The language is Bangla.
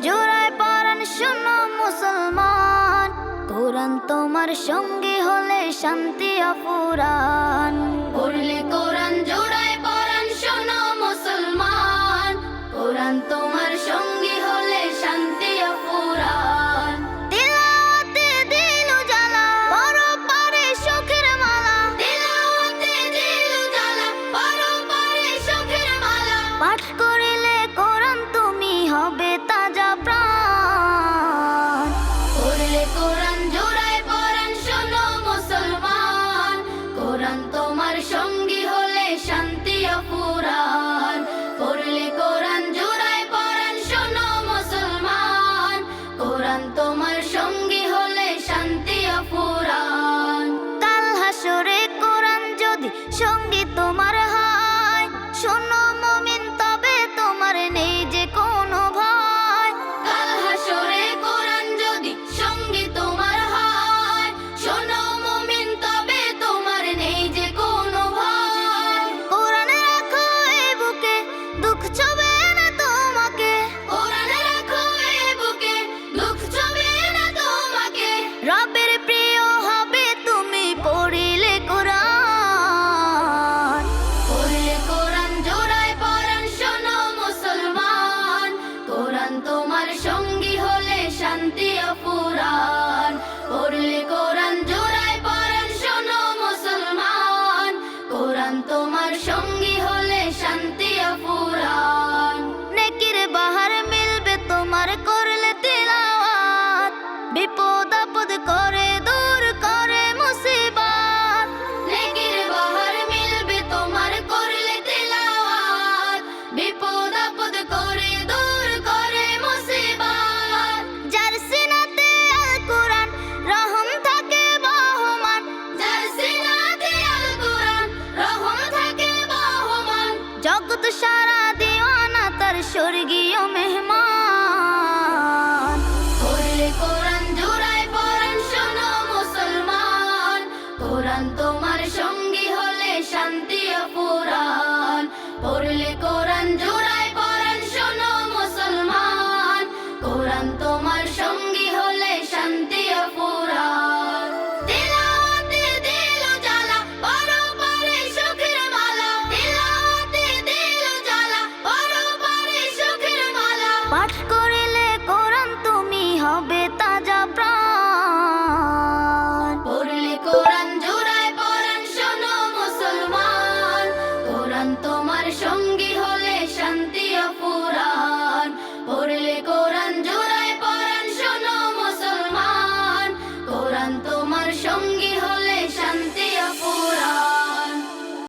জোড়ায় পরাণ শোনো মুসলমান, কোরআন তোমার সঙ্গী হলে শান্তি অফুরান। পড়লে কোরআন জোড়ায় পরাণ শোনো মুসলমান, কোরআন তোমার সঙ্গী হলে শান্তি অফুরান। তিলাওয়াতে দিল জ্বালা, পরপারে সুখের মালা। তিলাওয়াতে দিল জ্বালা, পরপারে সুখের মালা। পাঠ করিলে কোরআন তুমি হবে তাজা প্রাণ। পড়লে কোরআন জোড়ায় পরাণ শোনো মুসলমান, কোরআন তোমার সঙ্গী হলে শান্তি অফুরান। পড়লে কোরআন জোড়ায় পরাণ শোনো মুসলমান, কোরআন তোমার সঙ্গী হলে শান্তি অফুরান। কাল হাসরে কোরআন যদি সঙ্গী তোমার হয়, শোনো মুমিন তবে তোমার নেই যে কোনো ভয়। কাল হাসরে কোরআন যদি সঙ্গী তোমার হয়, শোনো মুমিন তবে তোমার নেই যে কোনো ভয়। কোরআন রাখো এই বুকে, দুঃখ ছবে না তোমাকে। কোরআন রাখো এই বুকে, দুঃখ ছবে না তোমাকে। রবের প্রিয় হবে তুমি পড়িলে কোরআন। পড়লে কোরআন জোড়ায় পরাণ শোনো মুসলমান, কোরআন তোমার সঙ্গী হলে শান্তি অফুরান। পড়লে কোরআন জোড়ায় পরাণ শোনো মুসলমান, কোরআন তোমার সঙ্গী হলে শান্তি অফুরান। নেকির বাহার মিলবে তোমার করলে তিলাওয়াত, বিপদ আপদ করে দূর করে মুসিবত। নেকির বাহার মিলবে তোমার করলে তিলাওয়াত, বিপদ আপদ করে দূর করে মুসিবত। যার সিনাতে আল কোরআন রহম থাকে বহমান, যার সিনাতে আল কোরআন রহম থাকে বহমান। জগৎ সারা দিওয়ানা তার স্বর্গীয় মেহমান। পড়লে কোরআন জোড়ায় পরাণ শোনো মুসলমান, কোরআন তোমার সঙ্গী হলে শান্তি অফুরান। পড়লে কোরআন জোড়ায় পরাণ শোনো মুসলমান, কোরআন তোমার সঙ্গী হলে শান্তি অফুরান। তিলাওয়াতে দিল জ্বালা, পরপারে সুখের মালা। তিলাওয়াতে দিল জ্বালা, পরপারে সুখের মালা। পাঠ